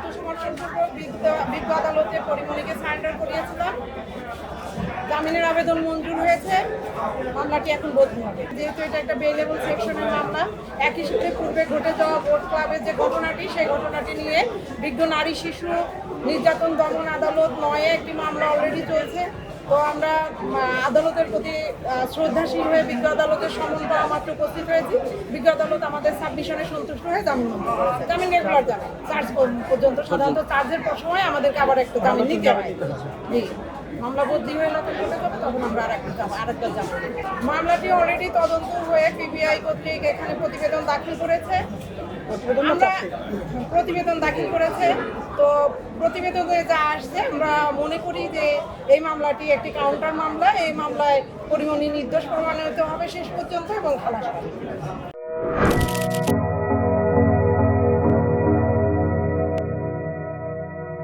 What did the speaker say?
আত্মসমর্পণপূর্বক বিজ্ঞ আদালতে পরিমণিকে সারেন্ডার করিয়েছিলাম। জামিনের আবেদন মঞ্জুর হয়েছে, মামলাটি এখন বদলি হবে। যেহেতু এটা একটা বেলেবল সেকশনের মামলা, একই সাথে পূর্বে ঘটে যাওয়া বোট ক্লাবের যে ঘটনাটি, সেই ঘটনাটি নিয়ে বিজ্ঞ নারী শিশু নির্যাতন দমন আদালত ৯-এ একটি মামলা অলরেডি চলছে। তো আমরা আদালতের প্রতি শ্রদ্ধাশীল হয়ে বিজ্ঞ আদালতের সমন পাওয়া মাত্র উপস্থিত হয়েছি। বিজ্ঞ আদালত আমাদের সাবমিশনে সন্তুষ্ট হয়ে জামিন জামিন রেগুলার জামিন চার্জ পর্যন্ত, সাধারণত চার্জের সময় আমাদেরকে আবার একটা জামিন নিতে হয়। জি, মামলা বদলি হয়ে নতুন করে যাবে, তখন আমরা আরেকটা জামিন। মামলাটি অলরেডি তদন্ত হয়ে পিবিআই কর্তৃক এখানে প্রতিবেদন দাখিল করেছে। প্রতিবেদন দাখিল করেছে। তো প্রতিবেদনে যা আসছে, আমরা মনে করি যে এই মামলাটি একটি কাউন্টার মামলা। এই মামলায় পরিমণি নির্দোষ প্রমাণিত হবে শেষ পর্যন্ত এবং খালাস পাবে।